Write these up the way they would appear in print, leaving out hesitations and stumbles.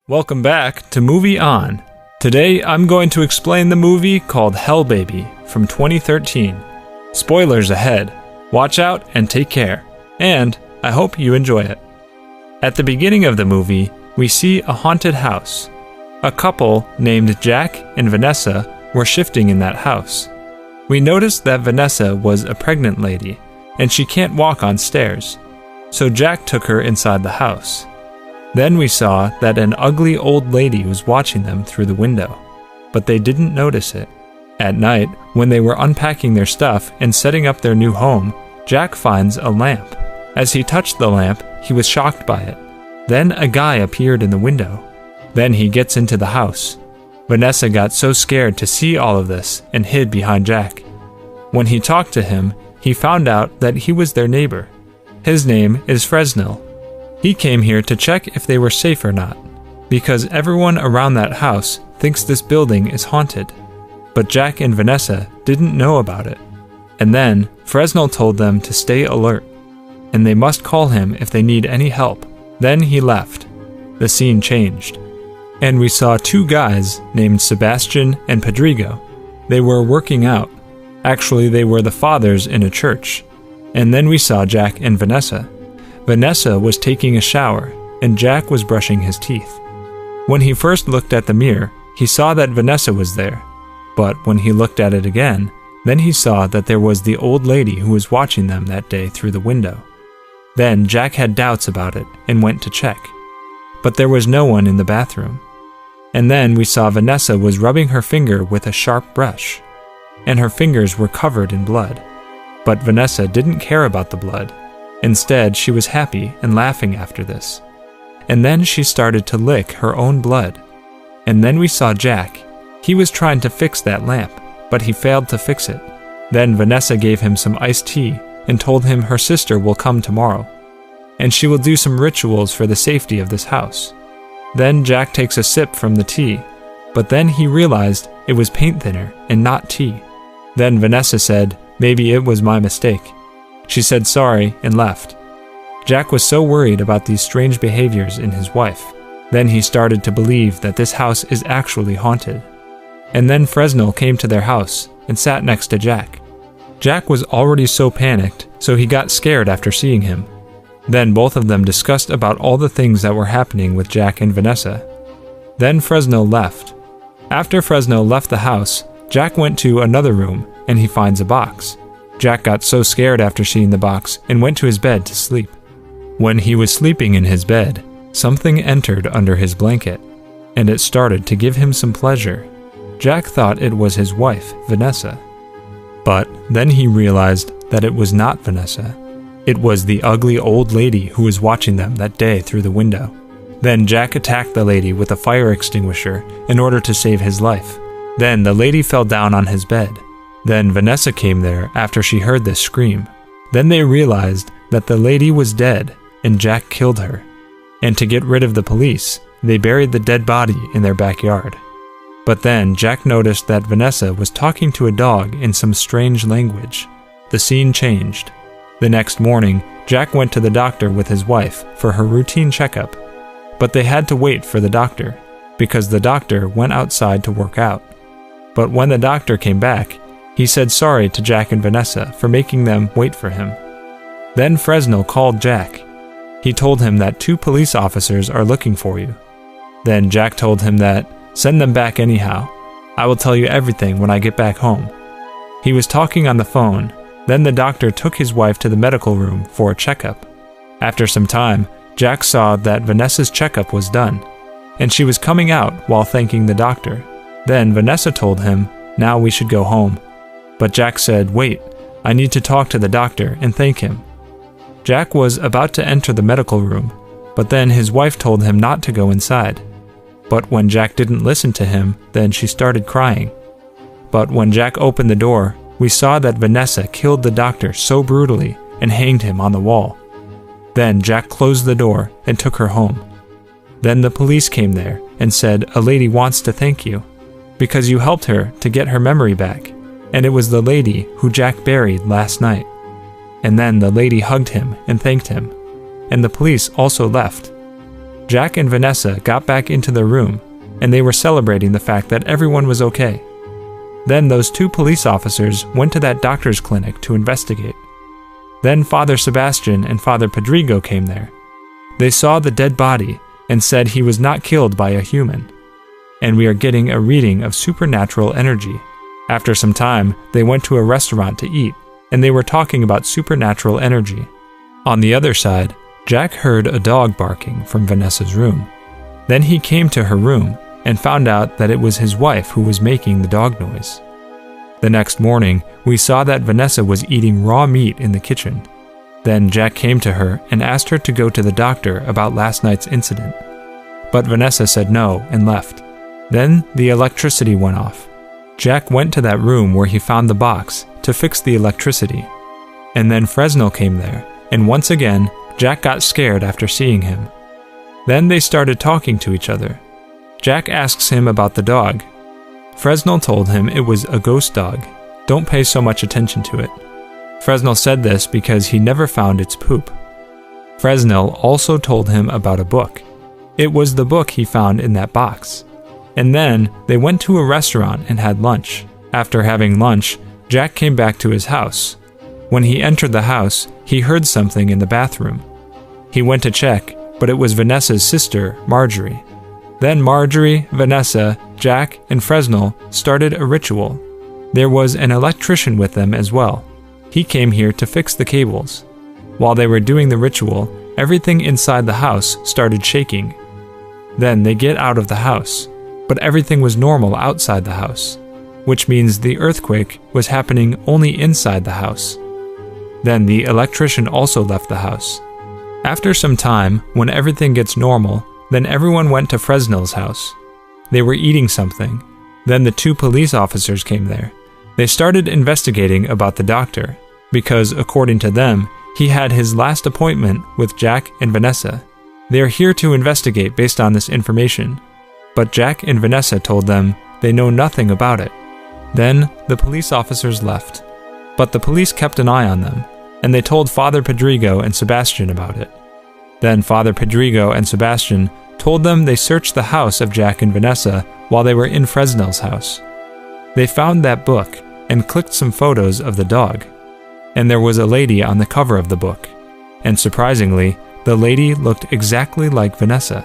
Welcome back to Movie On. Today I'm going to explain the movie called Hell Baby from 2013. Spoilers ahead. Watch out and take care. And I hope you enjoy it. At the beginning of the movie, we see a haunted house. A couple named Jack and Vanessa were shifting in that house. We noticed that Vanessa was a pregnant lady, and she can't walk on stairs. So Jack took her inside the house. Then we saw that an ugly old lady was watching them through the window, but they didn't notice it. At night, when they were unpacking their stuff and setting up their new home, Jack finds a lamp. As he touched the lamp, he was shocked by it. Then a guy appeared in the window. Then he gets into the house. Vanessa got so scared to see all of this and hid behind Jack. When he talked to him, he found out that he was their neighbor. His name is Fresnel. He came here to check if they were safe or not, because everyone around that house thinks this building is haunted. But Jack and Vanessa didn't know about it. And then Fresnel told them to stay alert, and they must call him if they need any help. Then he left. The scene changed, and we saw two guys named Sebastian and Pedrigo. They were working out. Actually, they were the fathers in a church. And then we saw Jack and Vanessa. Vanessa was taking a shower, and Jack was brushing his teeth. When he first looked at the mirror, he saw that Vanessa was there. But when he looked at it again, then he saw that there was the old lady who was watching them that day through the window. Then Jack had doubts about it and went to check. But there was no one in the bathroom. And then we saw Vanessa was rubbing her finger with a sharp brush, and her fingers were covered in blood. But Vanessa didn't care about the blood. Instead, she was happy and laughing after this. And then she started to lick her own blood. And then we saw Jack. He was trying to fix that lamp, but he failed to fix it. Then Vanessa gave him some iced tea and told him her sister will come tomorrow, and she will do some rituals for the safety of this house. Then Jack takes a sip from the tea, but then he realized it was paint thinner and not tea. Then Vanessa said, "Maybe it was my mistake." She said sorry and left. Jack was so worried about these strange behaviors in his wife. Then he started to believe that this house is actually haunted. And then Fresnel came to their house and sat next to Jack. Jack was already so panicked, so he got scared after seeing him. Then both of them discussed about all the things that were happening with Jack and Vanessa. Then Fresnel left. After Fresnel left the house, Jack went to another room and he finds a box. Jack got so scared after seeing the box and went to his bed to sleep. When he was sleeping in his bed, something entered under his blanket, and it started to give him some pleasure. Jack thought it was his wife, Vanessa. But then he realized that it was not Vanessa. It was the ugly old lady who was watching them that day through the window. Then Jack attacked the lady with a fire extinguisher in order to save his life. Then the lady fell down on his bed. Then Vanessa came there after she heard this scream. Then they realized that the lady was dead and Jack killed her. And to get rid of the police, they buried the dead body in their backyard. But then Jack noticed that Vanessa was talking to a dog in some strange language. The scene changed. The next morning, Jack went to the doctor with his wife for her routine checkup. But they had to wait for the doctor, because the doctor went outside to work out. But when the doctor came back, he said sorry to Jack and Vanessa for making them wait for him. Then Fresnel called Jack. He told him that 2 police officers are looking for you. Then Jack told him that, "Send them back anyhow. I will tell you everything when I get back home." He was talking on the phone. Then the doctor took his wife to the medical room for a checkup. After some time, Jack saw that Vanessa's checkup was done, and she was coming out while thanking the doctor. Then Vanessa told him, "Now we should go home." But Jack said, "Wait, I need to talk to the doctor and thank him." Jack was about to enter the medical room, but then his wife told him not to go inside. But when Jack didn't listen to him, then she started crying. But when Jack opened the door, we saw that Vanessa killed the doctor so brutally and hanged him on the wall. Then Jack closed the door and took her home. Then the police came there and said, "A lady wants to thank you, because you helped her to get her memory back. And it was the lady who Jack buried last night." And then the lady hugged him and thanked him, and the police also left. Jack and Vanessa got back into their room, and they were celebrating the fact that everyone was okay. Then those 2 police officers went to that doctor's clinic to investigate. Then Father Sebastian and Father Pedrigo came there. They saw the dead body and said he was not killed by a human. And we are getting a reading of supernatural energy. After some time, they went to a restaurant to eat, and they were talking about supernatural energy. On the other side, Jack heard a dog barking from Vanessa's room. Then he came to her room and found out that it was his wife who was making the dog noise. The next morning, we saw that Vanessa was eating raw meat in the kitchen. Then Jack came to her and asked her to go to the doctor about last night's incident. But Vanessa said no and left. Then the electricity went off. Jack went to that room where he found the box to fix the electricity. And then Fresnel came there, and once again, Jack got scared after seeing him. Then they started talking to each other. Jack asks him about the dog. Fresnel told him it was a ghost dog. Don't pay so much attention to it. Fresnel said this because he never found its poop. Fresnel also told him about a book. It was the book he found in that box. And then they went to a restaurant and had lunch. After having lunch, Jack came back to his house. When he entered the house, he heard something in the bathroom. He went to check, but it was Vanessa's sister, Marjorie. Then Marjorie, Vanessa, Jack, and Fresnel started a ritual. There was an electrician with them as well. He came here to fix the cables. While they were doing the ritual, everything inside the house started shaking. Then they get out of the house, but everything was normal outside the house, which means the earthquake was happening only inside the house. Then the electrician also left the house. After some time, when everything gets normal, then everyone went to Fresnel's house. They were eating something. Then the 2 police officers came there. They started investigating about the doctor, because according to them, he had his last appointment with Jack and Vanessa. They are here to investigate based on this information. But Jack and Vanessa told them they know nothing about it. Then the police officers left. But the police kept an eye on them, and they told Father Pedrigo and Sebastian about it. Then Father Pedrigo and Sebastian told them they searched the house of Jack and Vanessa while they were in Fresnel's house. They found that book and clicked some photos of the dog. And there was a lady on the cover of the book. And surprisingly, the lady looked exactly like Vanessa.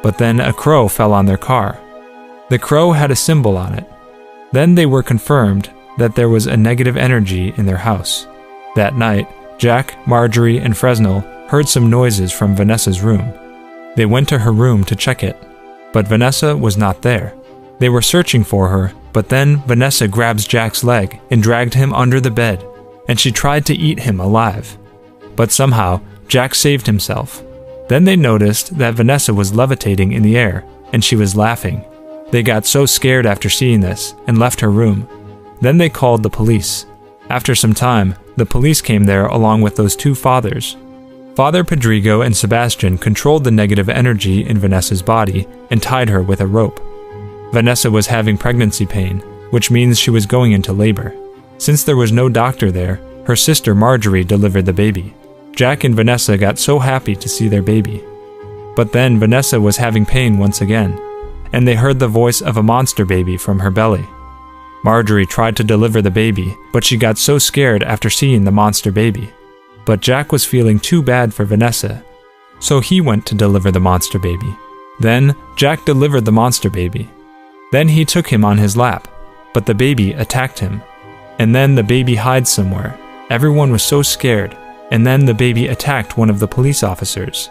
But then a crow fell on their car. The crow had a symbol on it. Then they were confirmed that there was a negative energy in their house. That night, Jack, Marjorie, and Fresnel heard some noises from Vanessa's room. They went to her room to check it, but Vanessa was not there. They were searching for her, but then Vanessa grabs Jack's leg and dragged him under the bed, and she tried to eat him alive. But somehow, Jack saved himself. Then they noticed that Vanessa was levitating in the air, and she was laughing. They got so scared after seeing this and left her room. Then they called the police. After some time, the police came there along with those 2 fathers. Father Pedrigo and Sebastian controlled the negative energy in Vanessa's body and tied her with a rope. Vanessa was having pregnancy pain, which means she was going into labor. Since there was no doctor there, her sister Marjorie delivered the baby. Jack and Vanessa got so happy to see their baby. But then Vanessa was having pain once again, and they heard the voice of a monster baby from her belly. Marjorie tried to deliver the baby, but she got so scared after seeing the monster baby. But Jack was feeling too bad for Vanessa, so he went to deliver the monster baby. Then Jack delivered the monster baby. Then he took him on his lap, but the baby attacked him. And then the baby hides somewhere. Everyone was so scared, and then the baby attacked one of the police officers.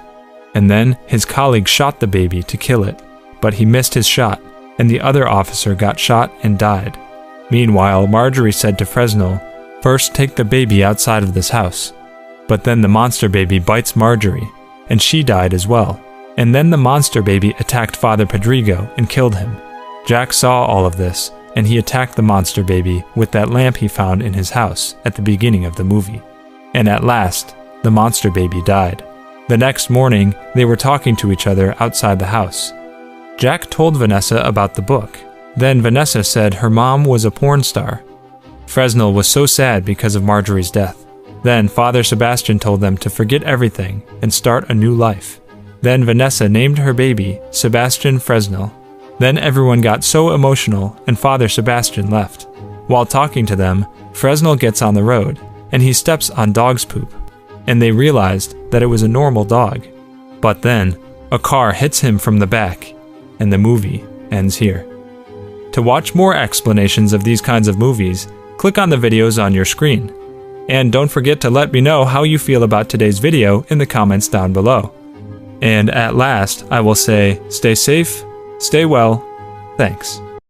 And then his colleague shot the baby to kill it, but he missed his shot, and the other officer got shot and died. Meanwhile, Marjorie said to Fresnel, "First take the baby outside of this house." But then the monster baby bites Marjorie, and she died as well. And then the monster baby attacked Father Pedrigo and killed him. Jack saw all of this, and he attacked the monster baby with that lamp he found in his house at the beginning of the movie. And at last, the monster baby died. The next morning, they were talking to each other outside the house. Jack told Vanessa about the book. Then Vanessa said her mom was a porn star. Fresnel was so sad because of Marjorie's death. Then Father Sebastian told them to forget everything and start a new life. Then Vanessa named her baby Sebastian Fresnel. Then everyone got so emotional and Father Sebastian left. While talking to them, Fresnel gets on the road and he steps on dog's poop. And they realized that it was a normal dog. But then, a car hits him from the back, and the movie ends here. To watch more explanations of these kinds of movies, click on the videos on your screen. And don't forget to let me know how you feel about today's video in the comments down below. And at last, I will say, stay safe, stay well, thanks.